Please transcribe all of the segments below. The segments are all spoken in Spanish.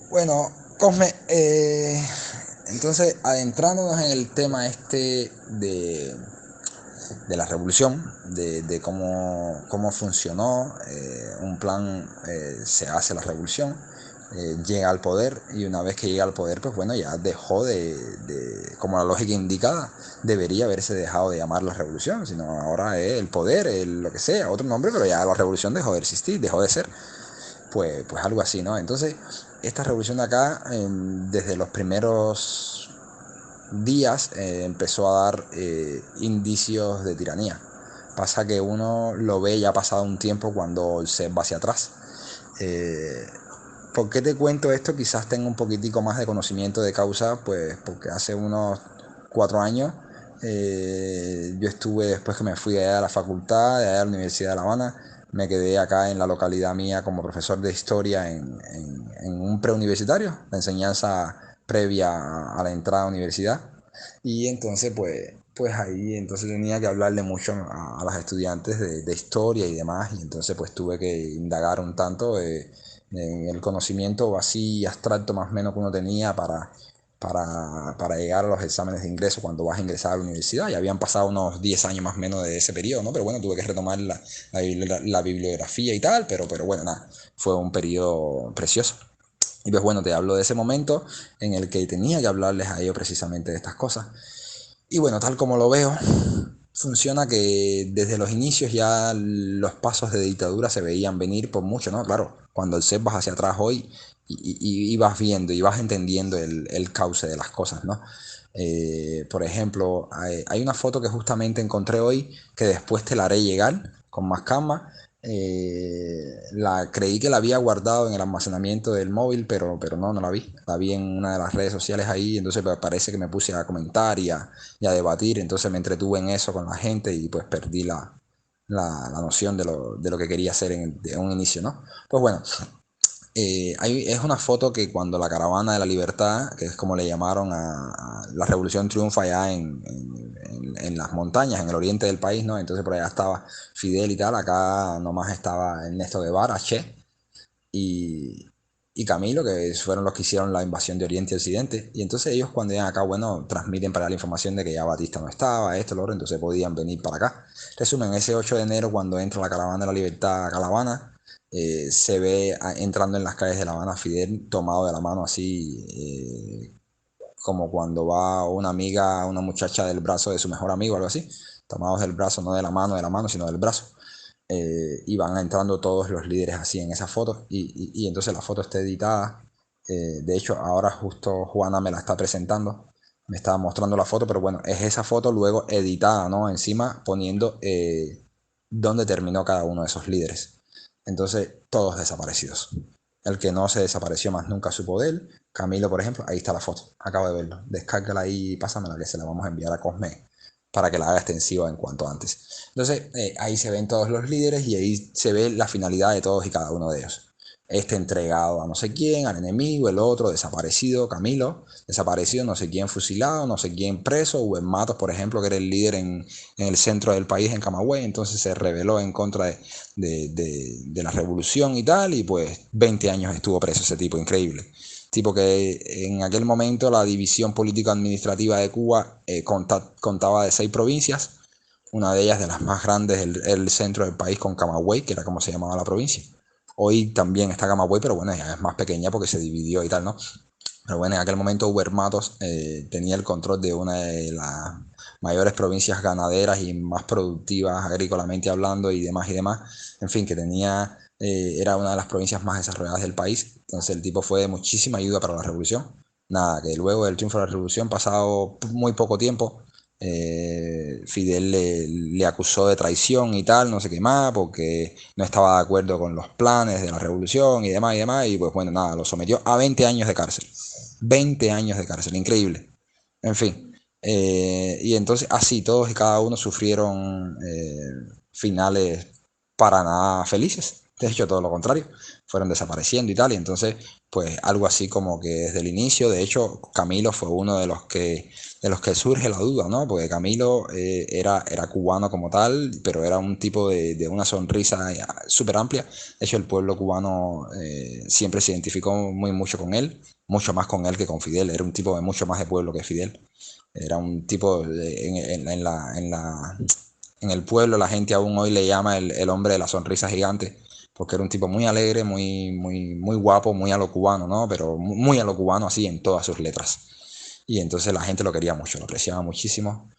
Bueno, Cosme, entonces adentrándonos en el tema este de la revolución, de cómo funcionó, un plan, se hace la revolución, llega al poder y una vez que llega al poder, pues bueno, ya dejó como la lógica indica, debería haberse dejado de llamar la revolución, sino ahora es el poder, lo que sea, otro nombre, pero ya la revolución dejó de existir, dejó de ser. Pues algo así, ¿no? Entonces, esta revolución de acá, desde los primeros días, empezó a dar indicios de tiranía. Pasa que uno lo ve ya pasado un tiempo cuando se va hacia atrás. Eh, ¿Por qué te cuento esto? Quizás tenga un poquitico más de conocimiento de causa, pues porque hace unos 4 años yo estuve, después que me fui de allá a la facultad, de allá a la Universidad de La Habana, me quedé acá en la localidad mía como profesor de historia en un preuniversitario, la enseñanza previa a la entrada a la universidad. Y entonces, pues ahí entonces tenía que hablarle mucho a las estudiantes de historia y demás, y entonces pues tuve que indagar un tanto en el conocimiento así abstracto más o menos que uno tenía para llegar a los exámenes de ingreso cuando vas a ingresar a la universidad. Ya habían pasado unos 10 años más o menos de ese periodo, ¿no? Pero bueno, tuve que retomar la bibliografía y tal, pero bueno, nada, fue un periodo precioso. Y pues bueno, te hablo de ese momento en el que tenía que hablarles a ellos precisamente de estas cosas. Y bueno, tal como lo veo, funciona que desde los inicios ya los pasos de dictadura se veían venir por mucho, ¿no? Claro, cuando el set vas hacia atrás hoy y vas viendo y vas entendiendo el cauce de las cosas, ¿no? Por ejemplo, hay una foto que justamente encontré hoy que después te la haré llegar con más calma. Creí que la había guardado en el almacenamiento del móvil, pero no la vi. La vi en una de las redes sociales ahí, entonces parece que me puse a comentar y a debatir, entonces me entretuve en eso con la gente y pues perdí la noción de lo que quería hacer en un inicio, ¿no? Pues bueno, es una foto que cuando la Caravana de la Libertad, que es como le llamaron a la Revolución Triunfa allá en las montañas, en el oriente del país, ¿no? Entonces por allá estaba Fidel y tal, acá nomás estaba Ernesto Guevara, Che, y, y Camilo, que fueron los que hicieron la invasión de Oriente y Occidente. Y entonces ellos cuando llegan acá, bueno, transmiten para la información de que ya Batista no estaba, esto, lo otro, entonces podían venir para acá. Resumen, ese 8 de enero, cuando entra la Caravana de la Libertad a La Habana, se ve entrando en las calles de La Habana Fidel tomado de la mano así, como cuando va una amiga, una muchacha del brazo de su mejor amigo, algo así, tomados del brazo, no de la mano, sino del brazo. Y van entrando todos los líderes así en esa foto y entonces la foto está editada. De hecho, ahora justo Juana me la está presentando, me estaba mostrando la foto, pero bueno, es esa foto luego editada, ¿no? Encima poniendo dónde terminó cada uno de esos líderes. Entonces, todos desaparecidos. El que no se desapareció más nunca supo de él. Camilo, por ejemplo, ahí está la foto. Acabo de verlo. Descárgala ahí y pásamela que se la vamos a enviar a Cosme para que la haga extensiva en cuanto antes. Entonces, ahí se ven todos los líderes y ahí se ve la finalidad de todos y cada uno de ellos. Este entregado a no sé quién, al enemigo, el otro desaparecido, Camilo, desaparecido, no sé quién fusilado, no sé quién preso, Hugo Matos, por ejemplo, que era el líder en el centro del país, en Camagüey, entonces se rebeló en contra de la revolución y tal, y pues 20 años estuvo preso ese tipo, increíble. Tipo que en aquel momento la división político-administrativa de Cuba contaba de 6 provincias, una de ellas de las más grandes, el centro del país con Camagüey, que era como se llamaba la provincia. Hoy también está Camagüey, pero bueno, ya es más pequeña porque se dividió y tal, ¿no? Pero bueno, en aquel momento Uber Matos tenía el control de una de las mayores provincias ganaderas y más productivas agrícolamente hablando y demás y demás. En fin, que era una de las provincias más desarrolladas del país. Entonces el tipo fue de muchísima ayuda para la revolución. Nada, que luego del triunfo de la revolución, pasado muy poco tiempo, Fidel le acusó de traición y tal, no sé qué más, porque no estaba de acuerdo con los planes de la revolución y demás, y pues bueno, nada, lo sometió a 20 años de cárcel. 20 años de cárcel, increíble. En fin, y entonces así todos y cada uno sufrieron finales para nada felices. De hecho, todo lo contrario. fueron desapareciendo y tal, y entonces pues algo así como que desde el inicio, de hecho Camilo fue uno de los que surge la duda, ¿no? Porque Camilo era cubano como tal, pero era un tipo de una sonrisa súper amplia. De hecho el pueblo cubano siempre se identificó muy mucho con él, mucho más con él que con Fidel, era un tipo de mucho más de pueblo que Fidel. Era un tipo en el pueblo, la gente aún hoy le llama el hombre de la sonrisa gigante, porque era un tipo muy alegre, muy guapo, muy a lo cubano, ¿no? Pero muy a lo cubano, así en todas sus letras. Y entonces la gente lo quería mucho, lo apreciaba muchísimo.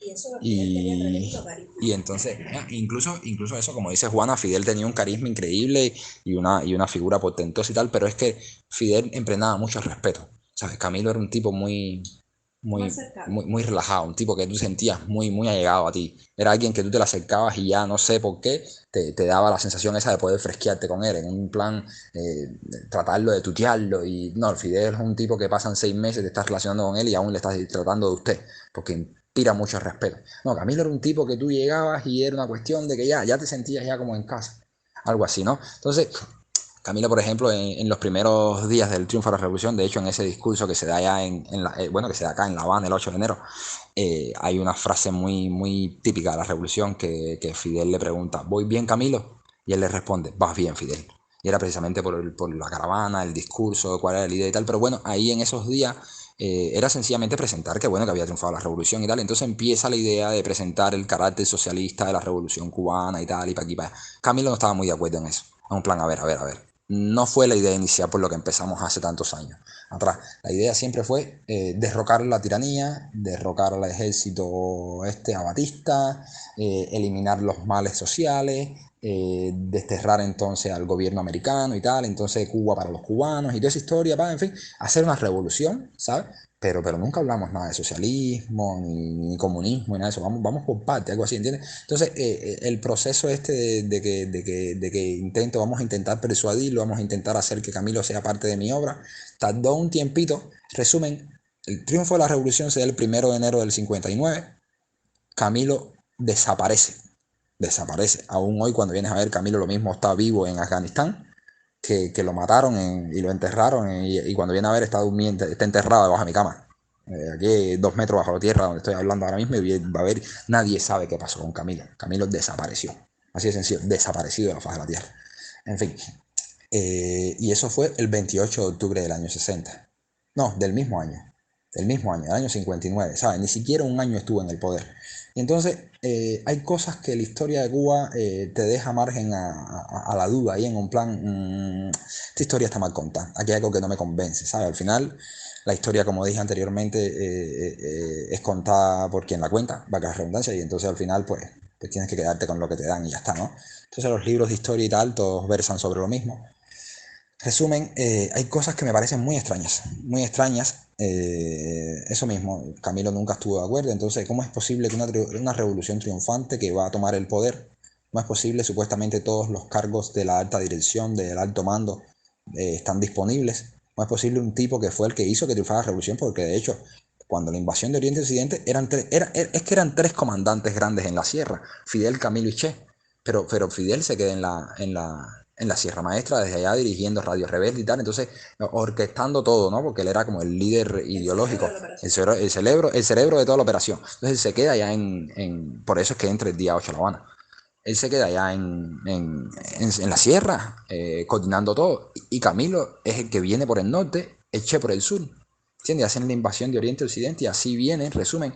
Y entonces, incluso eso, como dice Juana, Fidel tenía un carisma increíble y una figura potentosa y tal, pero es que Fidel emprendaba mucho respeto. ¿Sabes? Camilo era un tipo muy, muy relajado, un tipo que tú sentías muy allegado a ti. Era alguien que tú te le acercabas y ya no sé por qué te daba la sensación esa de poder fresquearte con él, en un plan tratarlo de tutearlo. Y no, el Fidel es un tipo que pasan 6 meses, te estás relacionando con él y aún le estás tratando de usted, porque inspira mucho respeto. No, Camilo era un tipo que tú llegabas y era una cuestión de que ya te sentías ya como en casa, algo así, ¿no? Entonces, Camilo, por ejemplo, en los primeros días del triunfo de la revolución, de hecho, en ese discurso que se da allá bueno, que se da acá en La Habana el 8 de enero, hay una frase muy típica de la revolución que Fidel le pregunta: ¿voy bien, Camilo? Y él le responde: vas bien, Fidel. Y era precisamente por la caravana, el discurso, cuál era la idea y tal. Pero bueno, ahí en esos días era sencillamente presentar que bueno, que había triunfado la revolución y tal. Entonces empieza la idea de presentar el carácter socialista de la revolución cubana y tal, y para aquí, para allá. Camilo no estaba muy de acuerdo en eso. En un plan, a ver. No fue la idea inicial por lo que empezamos hace tantos años atrás. La idea siempre fue derrocar la tiranía, derrocar al ejército a Batista, eliminar los males sociales, desterrar entonces al gobierno americano y tal, entonces Cuba para los cubanos y toda esa historia, en fin, hacer una revolución, ¿sabes? Pero nunca hablamos nada de socialismo, ni comunismo, ni nada de eso. Vamos por parte, algo así, ¿entiendes? Entonces, el proceso vamos a intentar persuadirlo, vamos a intentar hacer que Camilo sea parte de mi obra, tardó un tiempito. Resumen, el triunfo de la revolución se da el 1 de enero del 59. Camilo desaparece. Aún hoy, cuando vienes a ver, Camilo lo mismo está vivo en Afganistán, que lo mataron y lo enterraron, y cuando viene a ver está durmiendo, está enterrado debajo de mi cama. Aquí 2 metros bajo la tierra donde estoy hablando ahora mismo, y va a ver, nadie sabe qué pasó con Camilo. Camilo desapareció. Así de sencillo, desaparecido de la faz de la tierra. En fin, y eso fue el 28 de octubre del año 60. No, del año 59, ¿sabes? Ni siquiera un año estuvo en el poder. Y entonces hay cosas que la historia de Cuba te deja margen a la duda, ahí en un plan, esta historia está mal contada, aquí hay algo que no me convence, ¿sabes? Al final, la historia, como dije anteriormente, es contada por quien la cuenta, valga la redundancia, y entonces al final, pues tienes que quedarte con lo que te dan y ya está, ¿no? Entonces los libros de historia y tal, todos versan sobre lo mismo. Resumen, hay cosas que me parecen muy extrañas, muy extrañas. Eso mismo, Camilo nunca estuvo de acuerdo. Entonces, ¿cómo es posible que una revolución triunfante que va a tomar el poder? ¿Cómo es posible? Supuestamente todos los cargos de la alta dirección, del alto mando, están disponibles. ¿Cómo es posible un tipo que fue el que hizo que triunfara la revolución? Porque de hecho, cuando la invasión de Oriente y Occidente, es que eran 3 comandantes grandes en la sierra: Fidel, Camilo y Che. Pero Fidel se queda en la Sierra Maestra, desde allá dirigiendo Radio Rebelde y tal, entonces orquestando todo, ¿no? Porque él era como el líder ideológico, el cerebro de toda la operación. Entonces él se queda allá por eso es que entra el día 8 a La Habana. Él se queda allá en la sierra, coordinando todo. Y Camilo es el que viene por el norte, el Che por el sur. ¿Entiendes? Hacen la invasión de Oriente a Occidente, y así viene, en resumen,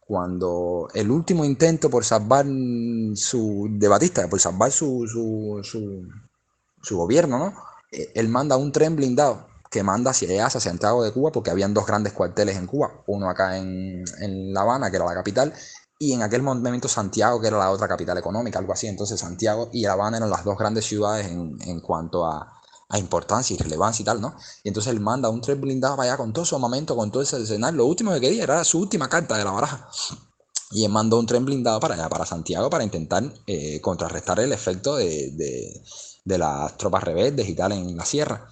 cuando el último intento por salvar de Batista, por salvar su gobierno, ¿no? Él manda un tren blindado que manda hacia allá, hacia Santiago de Cuba, porque habían 2 grandes cuarteles en Cuba, uno acá en La Habana, que era la capital, y en aquel momento Santiago, que era la otra capital económica, algo así. Entonces Santiago y La Habana eran las 2 grandes ciudades en cuanto a importancia y relevancia y tal, ¿no? Y entonces él manda un tren blindado para allá con todo su armamento, con todo ese escenario. Lo último que quería era su última carta de la baraja. Y él mandó un tren blindado para allá, para Santiago, para intentar contrarrestar el efecto de las tropas rebeldes y tal en la sierra.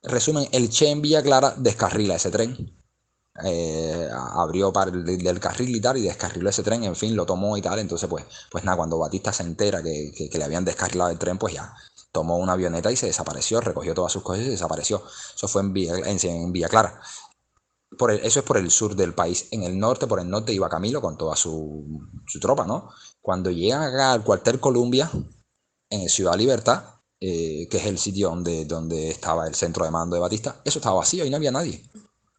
Resumen, el Che en Villa Clara descarrila ese tren. Abrió para del carril y tal, y descarriló ese tren, en fin, lo tomó y tal. Entonces, pues nada, cuando Batista se entera que le habían descarrilado el tren, pues ya tomó una avioneta y se desapareció, recogió todas sus cosas y se desapareció. Eso fue en Villa Clara. Eso es por el sur del país. En el norte, por el norte iba Camilo con toda su tropa, ¿no? Cuando llegan acá al cuartel Columbia, en Ciudad Libertad, que es el sitio donde estaba el centro de mando de Batista, eso estaba vacío y no había nadie.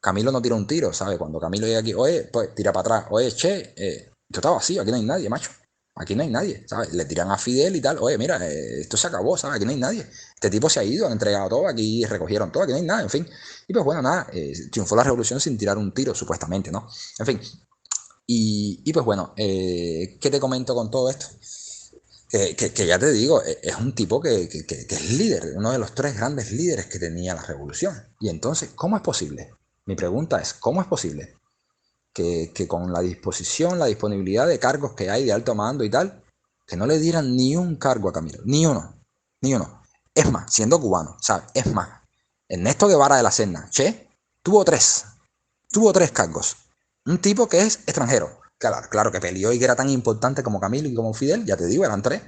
Camilo no tira un tiro, ¿sabes? Cuando Camilo llega aquí, oye, pues tira para atrás, oye, che, esto está vacío, aquí no hay nadie, macho. Aquí no hay nadie, ¿sabes? Le tiran a Fidel y tal, oye, mira, esto se acabó, ¿sabes? Aquí no hay nadie. Este tipo se ha ido, han entregado todo, aquí recogieron todo, aquí no hay nada, en fin. Y pues bueno, nada, triunfó la revolución sin tirar un tiro, supuestamente, ¿no? En fin. Y pues bueno, ¿qué te comento con todo esto? Que ya te digo, es un tipo que es líder, uno de los 3 grandes líderes que tenía la revolución. Y entonces, ¿cómo es posible? Mi pregunta es, ¿cómo es posible que con la disposición, la disponibilidad de cargos que hay de alto mando y tal, que no le dieran ni un cargo a Camilo? Ni uno, ni uno. Es más, siendo cubano, ¿sabes? Es más, Ernesto Guevara de la Serna, Che, tuvo 3 cargos. Un tipo que es extranjero. Claro que peleó y que era tan importante como Camilo y como Fidel, ya te digo, eran 3.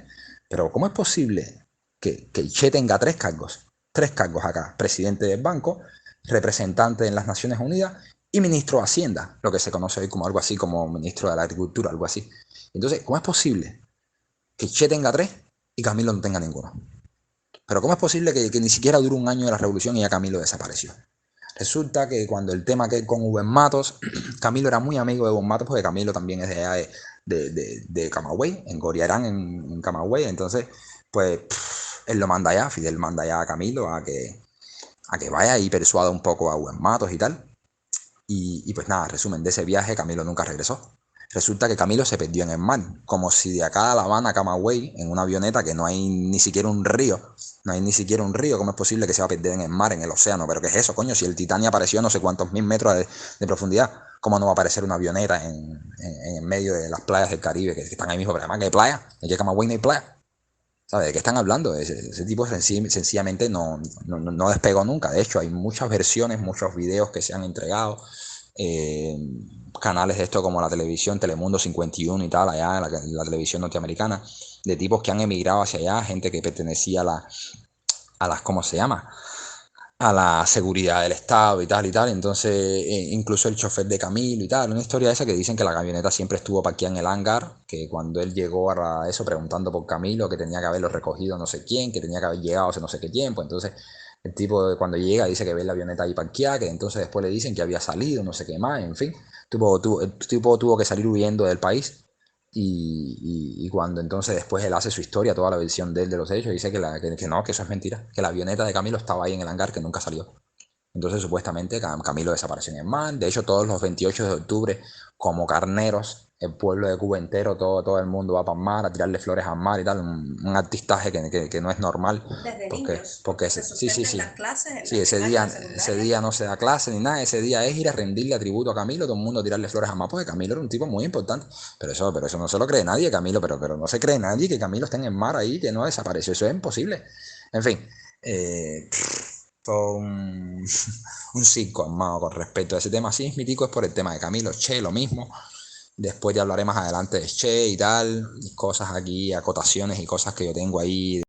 Pero ¿cómo es posible que Che tenga 3 cargos? 3 cargos acá. Presidente del banco, representante en las Naciones Unidas y ministro de Hacienda, lo que se conoce hoy como algo así como ministro de la Agricultura, algo así. Entonces, ¿cómo es posible que Che tenga 3 y Camilo no tenga ninguno? Pero ¿cómo es posible que ni siquiera duró un año de la revolución y ya Camilo desapareció? Resulta que cuando el tema que con Rubén Matos, Camilo era muy amigo de Rubén Matos porque Camilo también es de allá de Camagüey, en Goriarán, en Camagüey. Entonces, pues él lo manda allá, Fidel manda allá a Camilo a que vaya y persuada un poco a Rubén Matos y tal. Y pues nada, resumen, de ese viaje Camilo nunca regresó. Resulta que Camilo se perdió en el mar, como si de acá a La Habana a Camagüey, en una avioneta que no hay ni siquiera un río, no hay ni siquiera un río, ¿cómo es posible que se va a perder en el mar, en el océano? ¿Pero qué es eso, coño? Si el Titanic apareció a no sé cuántos mil metros de profundidad, ¿cómo no va a aparecer una avioneta en medio de las playas del Caribe que están ahí mismo? Pero además que hay playa, en que Camagüey no hay playa. ¿Sabes de qué están hablando? Ese tipo sencillamente no despegó nunca. De hecho, hay muchas versiones, muchos videos que se han entregado. eh, Canales de esto como la televisión Telemundo 51 y tal, allá la televisión norteamericana, de tipos que han emigrado hacia allá, gente que pertenecía a las ¿cómo se llama? A la seguridad del Estado y tal. Entonces, incluso el chofer de Camilo y tal, una historia esa que dicen que la camioneta siempre estuvo parqueada en el hangar, que cuando él llegó a eso preguntando por Camilo, que tenía que haberlo recogido no sé quién, que tenía que haber llegado hace no sé qué tiempo. Entonces, el tipo cuando llega dice que ve la avioneta ahí parqueada, que entonces después le dicen que había salido, no sé qué más, en fin. El tipo tuvo que salir huyendo del país. Y cuando entonces después él hace su historia, toda la versión de él de los hechos, dice que no, que eso es mentira, que la avioneta de Camilo estaba ahí en el hangar, que nunca salió. Entonces supuestamente Camilo desapareció en el mar. De hecho, todos los 28 de octubre, como carneros, el pueblo de Cuba entero, todo el mundo va para el mar a tirarle flores al mar y tal. Un artistaje que no es normal. Desde Porque, niños, porque porque se sí, sí, suspenden sí. las clases en Sí, la primaria, en la ese secundaria. día no se da clase ni nada. Ese día es ir a rendirle tributo a Camilo, todo el mundo a tirarle flores al mar, porque Camilo era un tipo muy importante. Pero eso no se lo cree nadie, Camilo. Pero no se cree nadie que Camilo esté en el mar ahí, que no desapareció. Eso es imposible. En fin. Eh, todo un circo armado con respecto a ese tema. Así es mítico, es por el tema de Camilo, Che, lo mismo. Después ya hablaré más adelante de Che y tal, cosas aquí, acotaciones y cosas que yo tengo ahí